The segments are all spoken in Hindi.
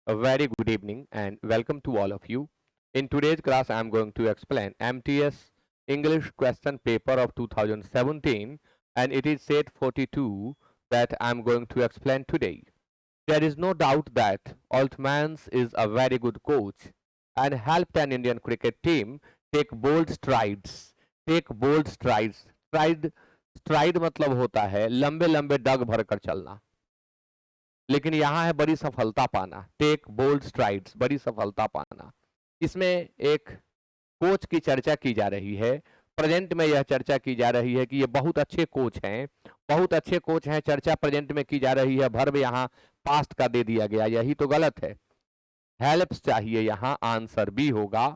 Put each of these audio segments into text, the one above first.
A very good evening and welcome to all of you. In today's class, I am going to explain MTS English question paper of 2017 and it is set 42 that I am going to explain today. There is no doubt that Altmans is a very good coach and helped an Indian cricket team take bold strides. Take bold strides. Stride मतलब होता है लंबे लंबे डग भरकर चलना, लेकिन यहाँ है बड़ी सफलता पाना. टेक बोल्ड स्ट्राइड्स, बड़ी सफलता पाना. इसमें एक कोच की चर्चा की जा रही है. प्रेजेंट में यह चर्चा की जा रही है कि ये बहुत अच्छे कोच हैं, बहुत अच्छे कोच हैं. चर्चा प्रेजेंट में की जा रही है, वर्ब यहाँ पास्ट का दे दिया गया, यही तो गलत है. हेल्प्स चाहिए, यहाँ आंसर बी होगा.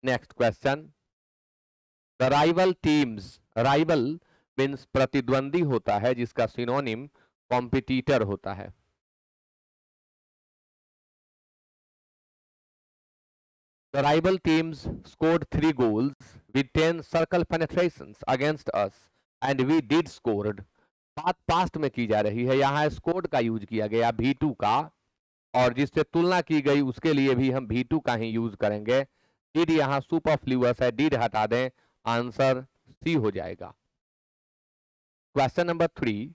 Next question. The rival teams, rival means प्रतिद्वंदी होता है, जिसका सिनोनिम कॉम्पिटिटर होता है. The rival teams scored 3 goals with 10 circle penetrations against us and we did scored. बात पास्ट में की जा रही है, यहाँ स्कोर्ड का यूज किया गया V2 का, और जिससे तुलना की गई उसके लिए भी हम V2 का ही यूज करेंगे. डिड यहाँ सुपरफ्लूअस है, डिड हटा दें, आंसर सी हो जाएगा. Question number 3.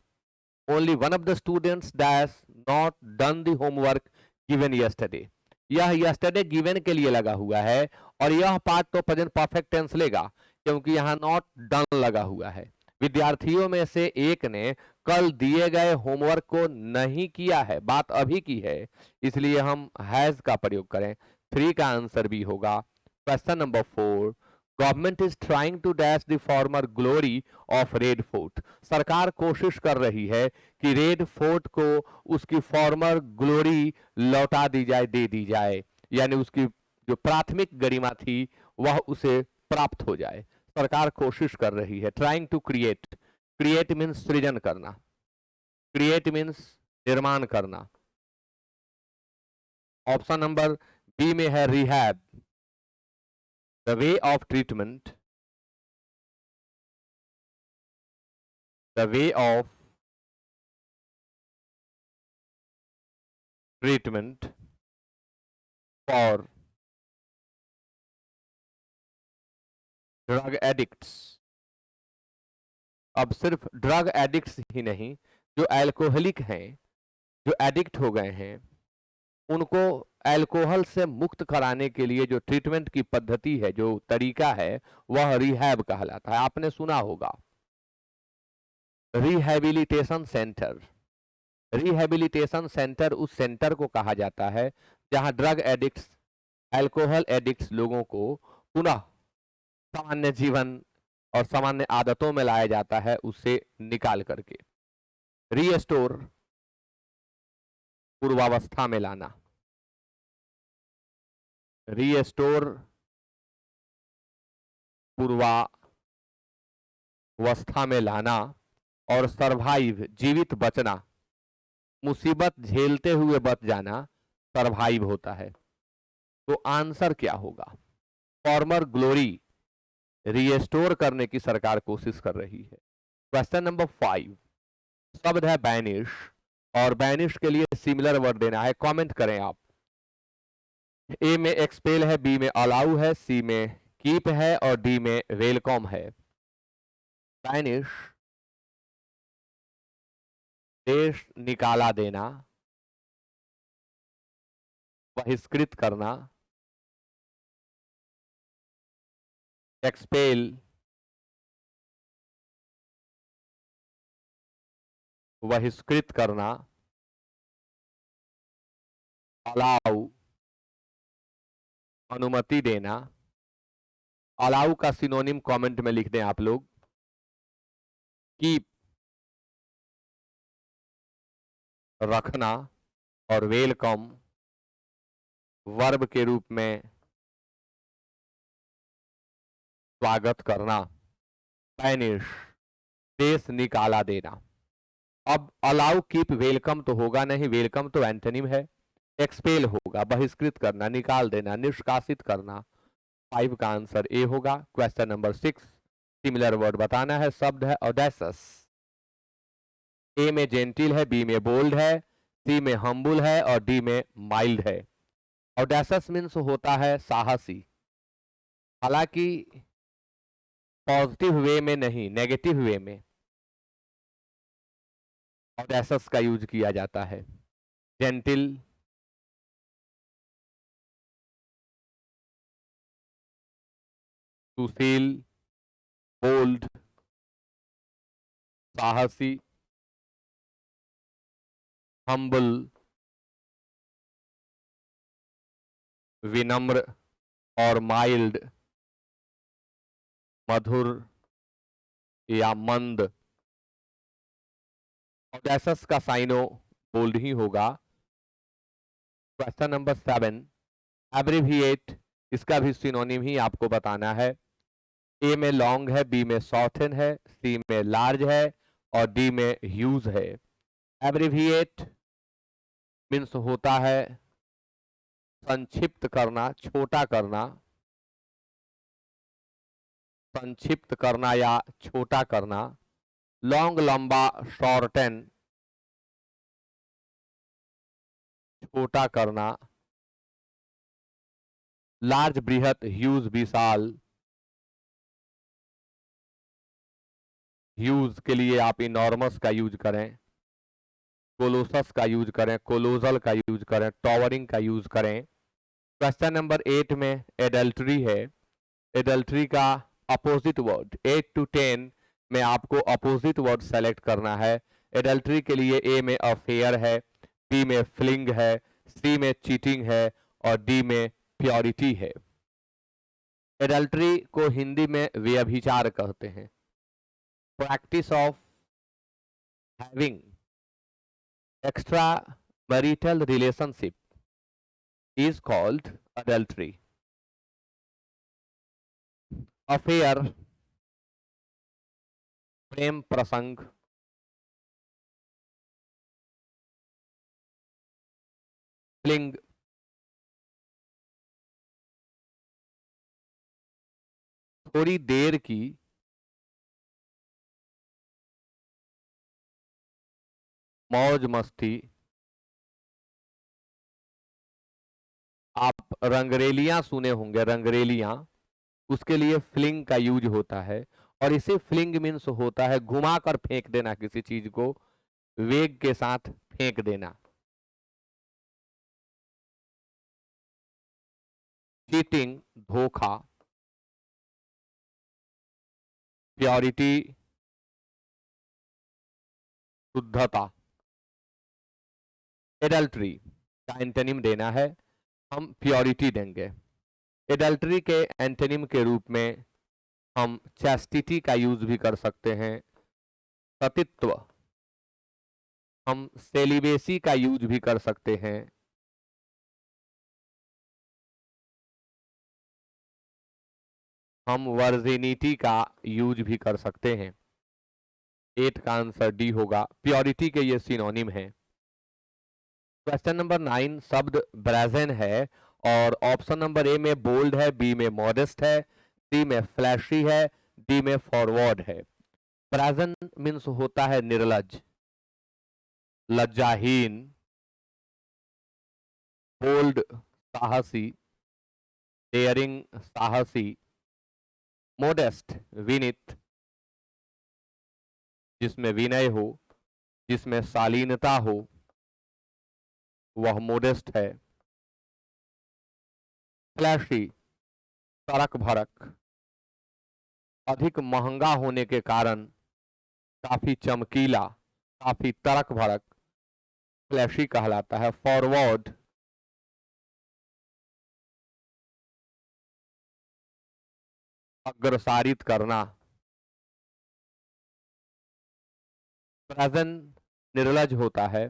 Only one of the students dash not done the homework given yesterday. यह yesterday given के लिए लगा हुआ है और यह पार्ट तो प्रेजेंट परफेक्ट टेंस लेगा क्योंकि यहाँ नॉट डन लगा हुआ है. विद्यार्थियों में से एक ने कल दिए गए होमवर्क को नहीं किया है, बात अभी की है, इसलिए हम हैज का प्रयोग करें. 3 का आंसर भी होगा. Question number 4. Government is trying to dash the former glory of Red Fort. सरकार कोशिश कर रही है कि रेड फोर्ट को उसकी फॉर्मर ग्लोरी लौटा दी जाए, दे दी जाए, यानी उसकी जो प्राथमिक गरिमा थी वह उसे प्राप्त हो जाए. सरकार कोशिश कर रही है. Trying to create, create means सृजन करना, क्रिएट मीन्स निर्माण करना. ऑप्शन नंबर बी में है rehab. The way of treatment, the way of treatment for drug addicts. अब सिर्फ ड्रग एडिक्ट्स ही नहीं, जो एल्कोहलिक हैं, जो एडिक्ट हो गए हैं, उनको अल्कोहल से मुक्त कराने के लिए जो ट्रीटमेंट की पद्धति है, जो तरीका है, वह रिहैब कहलाता है. आपने सुना होगा रिहैबिलिटेशन सेंटर. रिहैबिलिटेशन सेंटर उस सेंटर को कहा जाता है जहां ड्रग एडिक्ट्स, अल्कोहल एडिक्ट्स लोगों को पुनः सामान्य जीवन और सामान्य आदतों में लाया जाता है, उससे निकाल करके. रीस्टोर, पूर्वावस्था में लाना, रीस्टोर पूर्वावस्था में लाना, और सरवाइव जीवित बचना, मुसीबत झेलते हुए बच जाना सरवाइव होता है. तो आंसर क्या होगा? फॉर्मर ग्लोरी रीस्टोर करने की सरकार कोशिश कर रही है. Question number 5. शब्द है बैनिश और बैनिश के लिए सिमिलर वर्ड देना है. कमेंट करें आप. ए में एक्सपेल है, बी में अलाउ है, सी में कीप है और डी में वेलकम है. बैनिश देश निकाला देना, बहिष्कृत करना. एक्सपेल बहिष्कृत करना. अलाउ अनुमति देना. अलाउ का सिनोनिम कमेंट में लिख दें आप लोग. कीप रखना और वेलकम वर्ब के रूप में स्वागत करना. बैनिश देश निकाला देना. अब अलाउ कीप वेलकम तो होगा नहीं, वेलकम तो एंटोनिम है. एक्सपेल होगा बहिष्कृत करना, निकाल देना, निष्कासित करना. 5 का आंसर ए होगा. Question number 6. सिमिलर वर्ड बताना है. शब्द है ऑडेसस. ए में जेंटिल है, बी में बोल्ड है, सी में हम्बुल है और डी में माइल्ड है। ऑडेसियस मीन्स होता है साहसी, हालांकि पॉजिटिव वे में नहीं, नेगेटिव वे में ऑडेसियस का यूज किया जाता है। जेंटिल, सुशील, बोल्ड, साहसी, हम्बल, विनम्र और माइल्ड, मधुर या मंद। ऑडेसियस का साइनो बोल्ड ही होगा। क्वेश्चन नंबर 7, एब्रिविएट, इसका भी सिनोनिम ही आपको बताना है। ए में लॉन्ग है, बी में शॉर्टन है, सी में लार्ज है और डी में ह्यूज है। एब्रिविएट मीन्स होता है संक्षिप्त करना, छोटा करना, संक्षिप्त करना या छोटा करना। लॉन्ग लंबा, शॉर्टन छोटा करना। लार्ज बृहत, ह्यूज विशाल। ह्यूज के लिए आप इनॉर्मस का यूज करें, कोलोसस का यूज करें, कोलोजल का यूज करें, टॉवरिंग का यूज करें। क्वेश्चन नंबर 8 में एडल्ट्री है। एडल्ट्री का अपोजिट वर्ड, 8 to 10 में आपको अपोजिट वर्ड सेलेक्ट करना है। एडल्ट्री के लिए ए में अफेयर है, बी में फ्लिंग है, सी में चीटिंग है और डी में प्योरिटी है। एडल्ट्री को हिंदी में व्यभिचार कहते हैं। Practice of having extra marital relationship is called adultery. Affair प्रेम प्रसंग, फ्लिंग थोड़ी देर की मौज मस्ती। आप रंगरेलियां सुने होंगे, रंगरेलियां, उसके लिए फ्लिंग का यूज होता है। और इसे फ्लिंग मीन्स होता है घुमा कर फेंक देना, किसी चीज को वेग के साथ फेंक देना। चीटिंग धोखा। प्योरिटी शुद्धता। एडल्ट्री का एंटोनिम देना है, हम प्योरिटी देंगे। एडल्ट्री के एंटोनिम के रूप में हम चैस्टिटी का यूज भी कर सकते हैं, सतित्व। हम सेलिबेसी का यूज भी कर सकते हैं। हम वर्जिनिटी का यूज भी कर सकते हैं। 8 का आंसर डी होगा, प्योरिटी के ये सिनोनिम है। क्वेश्चन नंबर 9, शब्द ब्रेजन है और ऑप्शन नंबर ए में बोल्ड है, बी में मॉडेस्ट है, सी में फ्लैशी है, डी में फॉरवर्ड है। ब्रेजन मीन्स होता है निर्लज, लज्जाहीन। बोल्ड साहसी, डेयरिंग साहसी। मोडेस्ट विनीत, जिसमें विनय हो, जिसमें शालीनता हो, वह मोडेस्ट है। फ्लैशी तड़क भड़क, अधिक महंगा होने के कारण काफी चमकीला, काफी तड़क भड़क, फ्लैशी कहलाता है। फॉरवर्ड अग्रसारित करना। प्रेजेंट निर्लज होता है,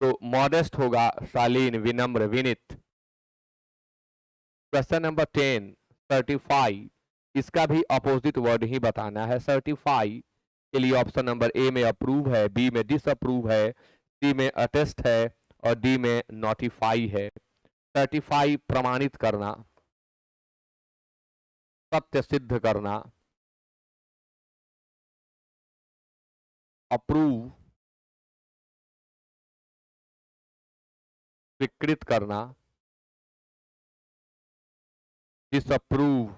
तो मॉडेस्ट होगा शालीन, विनम्र, विनित। क्वेश्चन नंबर 10, सर्टिफाई, इसका भी अपोजिट वर्ड ही बताना है। सर्टिफाई के लिए ऑप्शन नंबर ए में अप्रूव है, बी में डिसअप्रूव है, सी में अटेस्ट है और डी में नोटिफाई है। सर्टिफाई प्रमाणित करना, सत्य सिद्ध करना। अप्रूव स्वीकृत करना, डिसअप्रूव,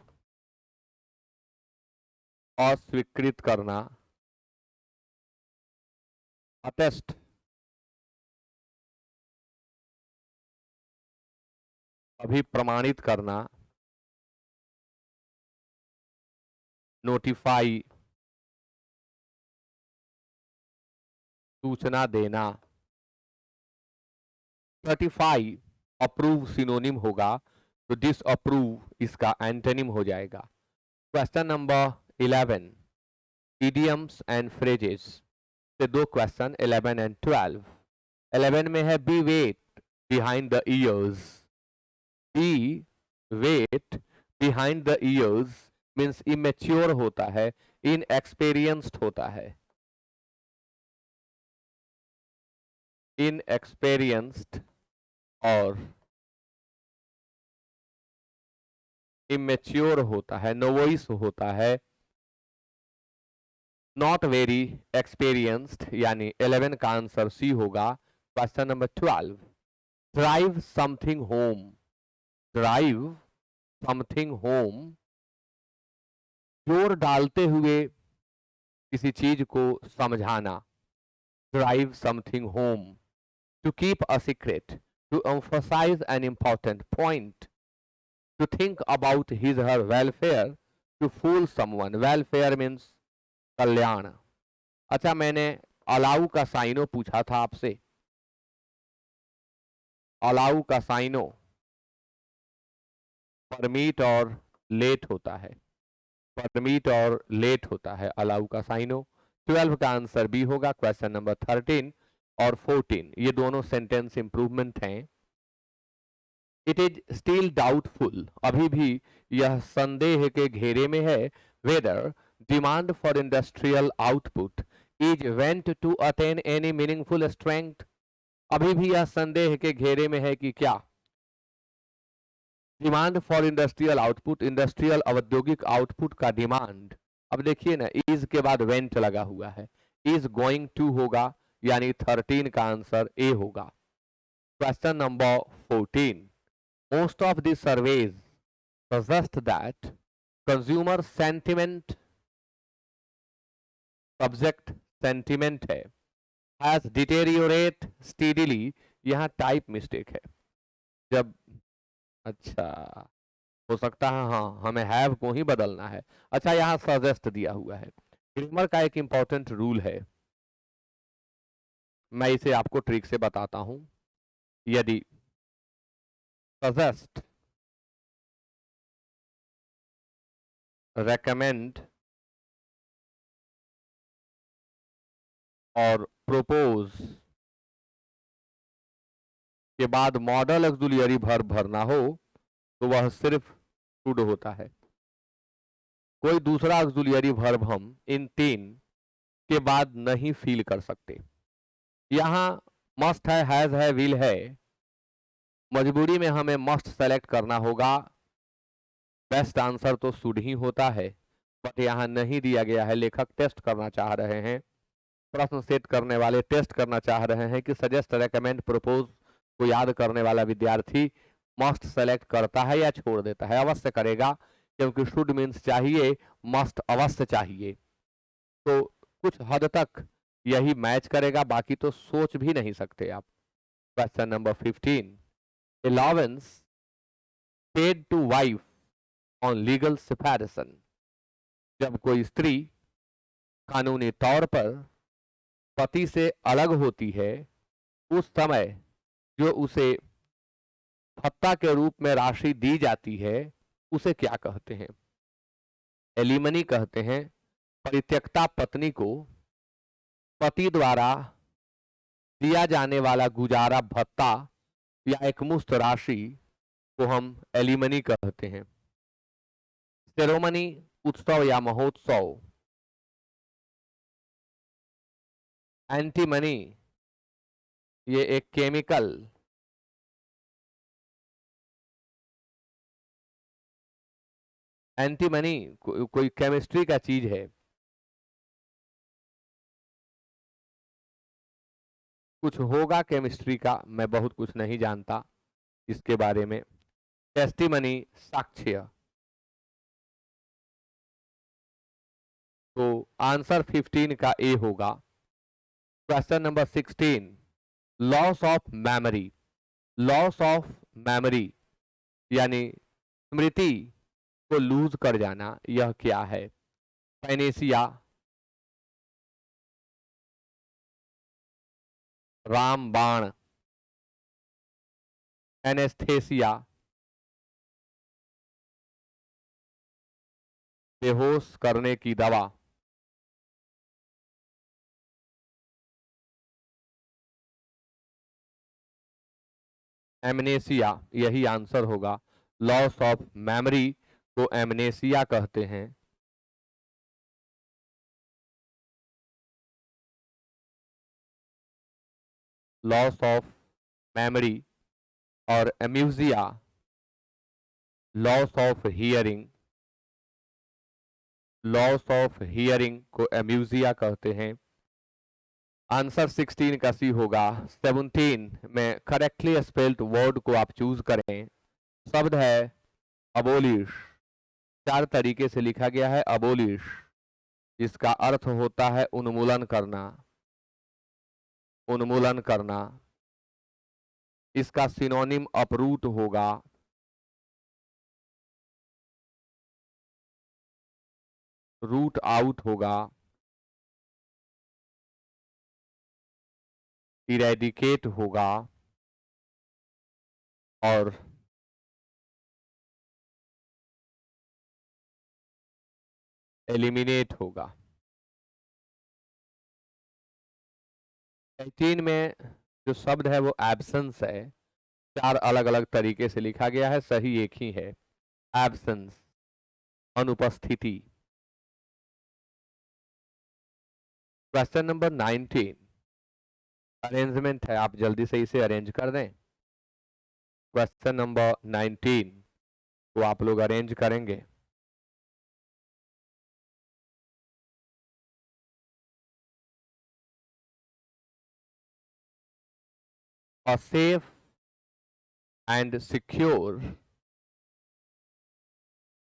अस्वीकृत करना, अटेस्ट, अभिप्रमाणित करना, नोटिफाई, सूचना देना। सर्टिफाई अप्रूव सिनोनिम होगा, तो डिसअप्रूव इसका एंटोनिम हो जाएगा। Question number 11, idioms and phrases से दो क्वेश्चन 11 एंड 12। 11 में है be wet behind the ears. Be wet behind the ears means immature होता है, इनएक्सपीरियंस्ड होता है। इनएक्सपीरियंस्ड और इमेच्योर होता है, नोवाइस होता है। नॉट वेरी एक्सपीरियंस्ड, यानी 11 का आंसर सी होगा। Question number 12, drive something home. Drive something home, जोर डालते हुए किसी चीज को समझाना। Drive something home, to keep a secret, to emphasize an important point, to think about his her welfare, to fool someone. Welfare means कल्याण। अच्छा, मैंने अलाउ का साइनो पूछा था आपसे। अलाउ का साइनो परमिट और लेट होता है। परमिट और लेट होता है अलाउ का साइनो। 12 का आंसर बी होगा। क्वेश्चन नंबर 13 और 14 ये दोनों सेंटेंस इंप्रूवमेंट हैं। इट इज स्टिल डाउटफुल, अभी भी यह संदेह के घेरे में है। Whether demand for industrial output is went to attain any meaningful strength. अभी भी यह संदेह के घेरे में है कि क्या demand for industrial output, industrial औद्योगिक आउटपुट का डिमांड। अब देखिए ना, इज के बाद वेंट लगा हुआ है, इज गोइंग टू होगा, यानी 13 का आंसर ए होगा। Question number 14, most of the surveys suggest that consumer sentiment, subject sentiment है, हैज डिटेरियोरेट स्टीडीली। यहां टाइप मिस्टेक है। जब अच्छा, हो सकता है हाँ, हमें हैव को ही बदलना है। अच्छा, यहाँ सजेस्ट दिया हुआ है। ग्रामर का एक इंपॉर्टेंट रूल है, मैं इसे आपको ट्रिक से बताता हूं। यदि सजेस्ट, रेकमेंड और प्रोपोज के बाद मॉडल ऑक्सिलरी वर्ब भरना हो तो वह सिर्फ शुड होता है। कोई दूसरा ऑक्सिलरी वर्ब हम इन तीन के बाद नहीं फील कर सकते। यहाँ मस्ट है, हैज है, विल है, मजबूरी में हमें मस्ट सेलेक्ट करना होगा। बेस्ट आंसर तो शुड ही होता है, बट यहाँ नहीं दिया गया है। लेखक टेस्ट करना चाह रहे हैं, प्रश्न सेट करने वाले टेस्ट करना चाह रहे हैं कि सजेस्ट, रेकमेंड, प्रपोज को याद करने वाला विद्यार्थी मस्ट सेलेक्ट करता है या छोड़ देता है। अवश्य करेगा, क्योंकि शुड मीन्स चाहिए, मस्ट अवश्य चाहिए। तो कुछ हद तक यही मैच करेगा, बाकी तो सोच भी नहीं सकते आप। Question number 15, allowance paid to wife on legal separation. जब कोई स्त्री कानूनी तौर पर पति से अलग होती है, उस समय जो उसे भत्ता के रूप में राशि दी जाती है, उसे क्या कहते हैं? एलिमनी कहते हैं। परित्यक्ता पत्नी को पति द्वारा दिया जाने वाला गुजारा भत्ता या एकमुश्त राशि को हम एलिमनी कहते हैं। सेरेमनी, उत्सव या महोत्सव। एंटीमनी, ये एक केमिकल। एंटीमनी कोई केमिस्ट्री का चीज है। कुछ होगा केमिस्ट्री का, मैं बहुत कुछ नहीं जानता इसके बारे में। टेस्टिमनी, साक्ष्य। तो आंसर 15 का ए होगा। Question number 16, loss of memory. Loss of memory यानी स्मृति को लूज कर जाना, यह क्या है? पैनेसिया, रामबाण, एनेस्थेसिया, बेहोश करने की दवा। एमनेसिया यही आंसर होगा। लॉस ऑफ मेमोरी को एमनेसिया कहते हैं। लॉस ऑफ मेमोरी और amusia, loss of hearing. Loss of hearing को एम्यूजिया कहते हैं। आंसर 16 का सी होगा। 17 में करेक्टली स्पेल्ड वर्ड को आप चूज करें। शब्द है अबोलिश। 4 तरीके से लिखा गया है अबोलिश। इसका अर्थ होता है उन्मूलन करना। उन्मूलन करना। इसका सिनोनिम अपरूट होगा। रूट आउट होगा। इरेडिकेट होगा और एलिमिनेट होगा। 18 में जो शब्द है वो एब्सेंस है। 4 अलग अलग तरीके से लिखा गया है, सही एक ही है। एब्सेंस, अनुपस्थिति। क्वेश्चन नंबर 19 अरेंजमेंट है, आप जल्दी से इसे अरेंज कर दें। क्वेश्चन नंबर 19 को आप लोग अरेंज करेंगे। A safe and secure.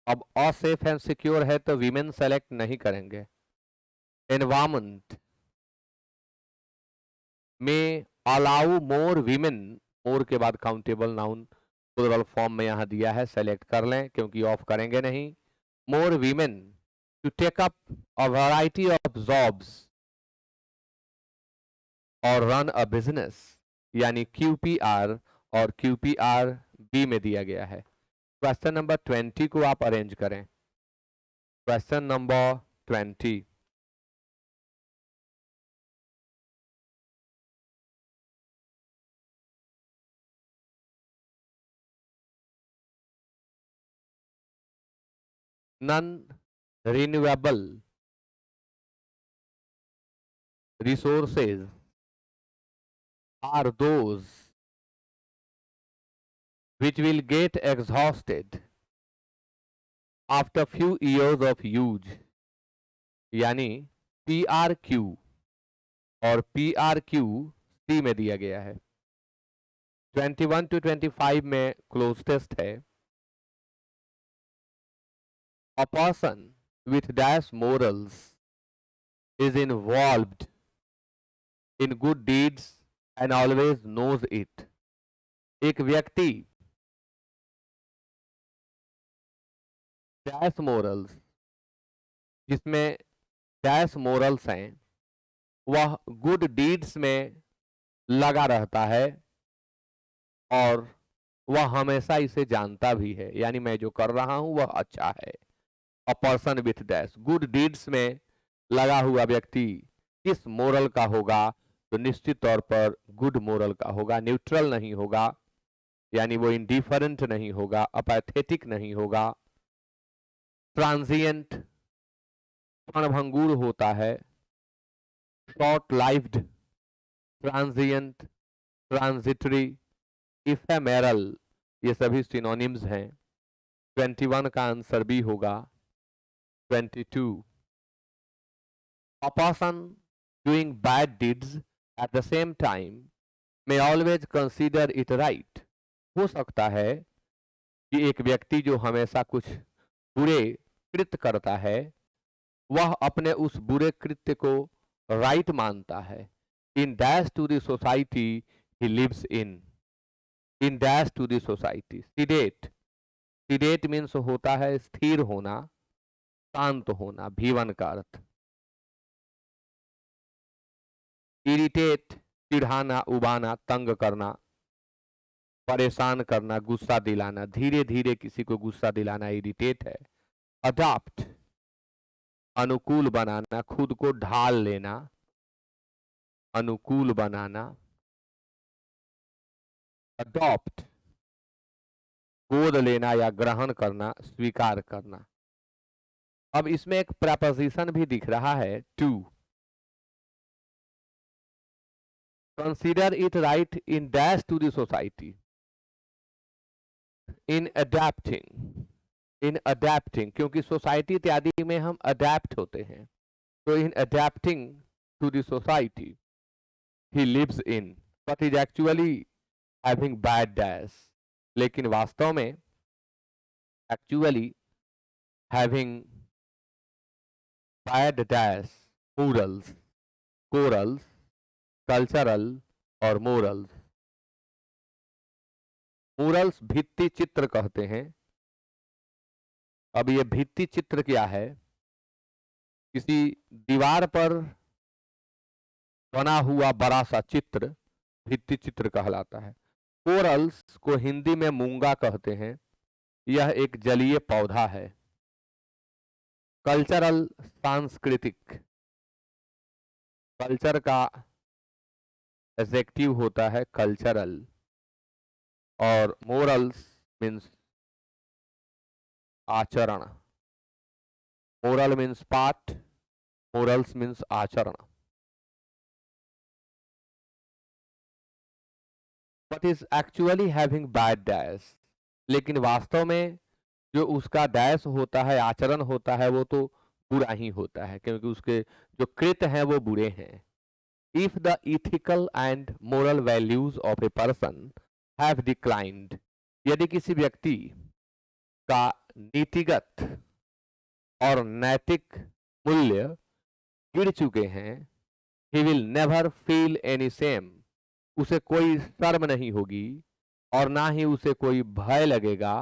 अब असेफ एंड सिक्योर है तो वीमेन सेलेक्ट नहीं करेंगे। एनवायरमेंट में अलाउ मोर वीमेन, मोर के बाद काउंटेबल नाउन प्लूरल फॉर्म में यहां दिया है, सेलेक्ट कर लें क्योंकि ऑफ करेंगे नहीं। More women to take up a variety of jobs और रन अ बिजनेस, यानी QPR और QPR बी में दिया गया है। क्वेश्चन नंबर 20 को आप अरेंज करें। Question number 20, non renewable resources are those which will get exhausted after few years of use, यानी PRQ और PRQ सी में दिया गया है। 21 to 25 में क्लोज टेस्ट है। A person with dash morals is involved in good deeds and always knows it. एक व्यक्ति डैश मोरल्स, जिसमें डैश मोरल्स हैं, वह गुड डीड्स में लगा रहता है और वह हमेशा इसे जानता भी है, यानी मैं जो कर रहा हूं वह अच्छा है। A person with dash, good deeds में लगा हुआ व्यक्ति किस मोरल का होगा? तो निश्चित तौर पर गुड मोरल का होगा। न्यूट्रल नहीं होगा, यानी वो इंडिफरेंट नहीं होगा, अपैथेटिक नहीं होगा। ट्रांजिएंट, क्षणभंगुर होता है। शॉर्ट लाइफ्ड, ट्रांजिएंट, ट्रांजिटरी, इफेमेरल, ये सभी सिनोनिम्स हैं। 21 का आंसर बी होगा। 22, a person doing bad deeds at the same time may always consider it right. हो सकता है कि एक व्यक्ति जो हमेशा कुछ बुरे कृत्य करता है वह अपने उस बुरे कृत्य को राइट मानता है। In dash to the society he lives in dash to the society. Sedate, sedate means होता है स्थिर होना, शांत होना, भीवन का अर्थ। इरिटेट, चिढ़ाना, उबाना, तंग करना, परेशान करना, गुस्सा दिलाना, धीरे धीरे किसी को गुस्सा दिलाना इरिटेट है। अडॉप्ट, अनुकूल बनाना, खुद को ढाल लेना, अनुकूल बनाना। अडॉप्ट, गोद लेना या ग्रहण करना, स्वीकार करना। अब इसमें एक प्रपोजिशन भी दिख रहा है to. Consider it right in dash to the society. In adapting, क्योंकि सोसाइटी इत्यादि में हम अडेप्ट होते हैं, तो in adapting to the society he lives in, but is actually having bad dash, लेकिन वास्तव में actually having bad dash, morals, corals, cultural और मोरल्स। मोरल्स भित्ति चित्र कहते हैं। अब ये भित्ति चित्र क्या है? किसी दीवार पर बना हुआ बड़ा सा चित्र भित्ति चित्र कहलाता है। कोरल्स को हिंदी में मूंगा कहते हैं, यह एक जलीय पौधा है। कल्चरल सांस्कृतिक, कल्चर का एडजेक्टिव होता है कल्चरल, और मोरल्स मीन्स आचरण। मोरल मीन्स पाठ, मोरल्स मीन्स आचरण। But is actually having bad dash, लेकिन वास्तव में जो उसका डैश होता है, आचरण होता है, वो तो बुरा ही होता है, क्योंकि उसके जो कृत्य हैं वो बुरे हैं। If the ethical and moral values of a person have declined, यदि किसी व्यक्ति का नीतिगत और नैतिक मूल्य गिर चुके हैं, he will never feel any shame, उसे कोई शर्म नहीं होगी और ना ही उसे कोई भय लगेगा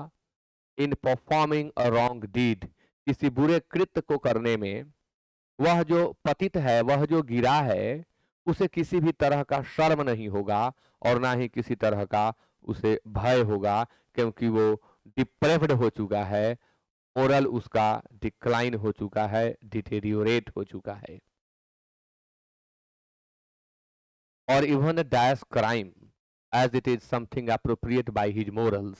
in performing a wrong deed, किसी बुरे कृत्य को करने में। वह जो पतित है, वह जो गिरा है, उसे किसी भी तरह का शर्म नहीं होगा और ना ही किसी तरह का उसे भय होगा, क्योंकि वो डिप्रेव्ड हो चुका है, मोरल उसका डिक्लाइन हो चुका है, डिटेरियोरेट हो चुका है। और even dash crime as it is something appropriate by his morals,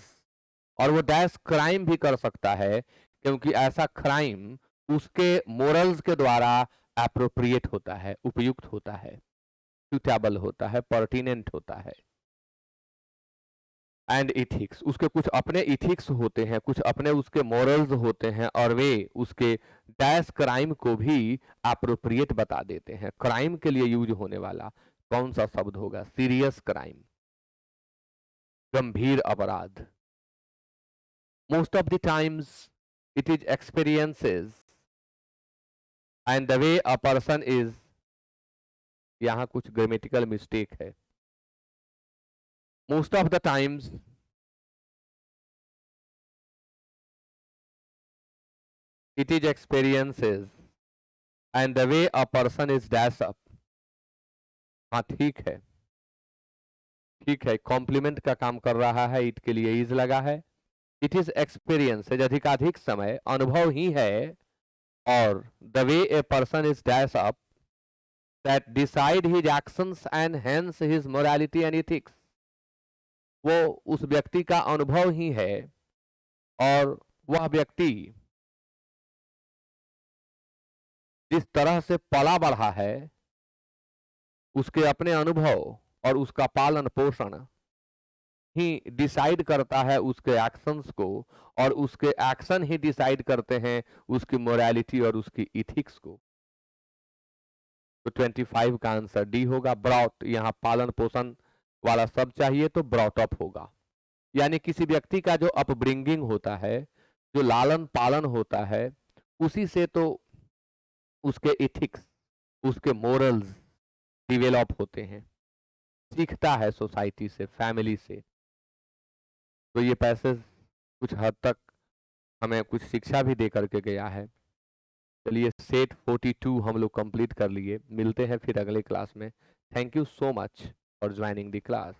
और वो डैश क्राइम भी कर सकता है क्योंकि ऐसा क्राइम उसके मोरल्स के द्वारा अप्रोप्रिएट होता है, उपयुक्त होता है, सुटेबल होता है, पर्टिनेंट होता है। एंड इथिक्स, उसके कुछ अपने इथिक्स होते हैं, कुछ अपने उसके मोरल्स होते हैं, और वे उसके डैश क्राइम को भी अप्रोप्रिएट बता देते हैं। क्राइम के लिए यूज होने वाला कौन सा शब्द होगा? सीरियस क्राइम, गंभीर अपराध। Most of the times it is experiences and the way a person is, यहां कुछ ग्रामेटिकल मिस्टेक है। Most of the times it is experiences and the way a person is dash up। हाँ ठीक है, ठीक है, कॉम्प्लीमेंट का काम कर रहा है, इट के लिए इज लगा है। इट इज एक्सपीरियंस, अधिकाधिक समय अनुभव ही है, और the way a person is dash up that decide his actions and hence his morality and ethics, वो उस व्यक्ति का अनुभव ही है, और वह व्यक्ति जिस तरह से पला बढ़ा है, उसके अपने अनुभव और उसका पालन पोषण ही डिसाइड करता है उसके एक्शंस को, और उसके एक्शन ही डिसाइड करते हैं उसकी मोरालिटी और उसकी इथिक्स को। तो 25 का आंसर डी होगा। ब्रॉट, यहाँ पालन पोषण वाला सब चाहिए तो ब्रॉट अप होगा। यानी किसी व्यक्ति का जो अपब्रिंगिंग होता है, जो लालन पालन होता है, उसी से तो उसके इथिक्स, उसके मोरल्स डिवेलप होते हैं, सीखता है सोसाइटी से, फैमिली से। तो ये पैसेज कुछ हद तक हमें कुछ शिक्षा भी दे करके गया है। चलिए सेट 42 हम लोग कंप्लीट कर लिए। मिलते हैं फिर अगले क्लास में। Thank you so much for joining the class.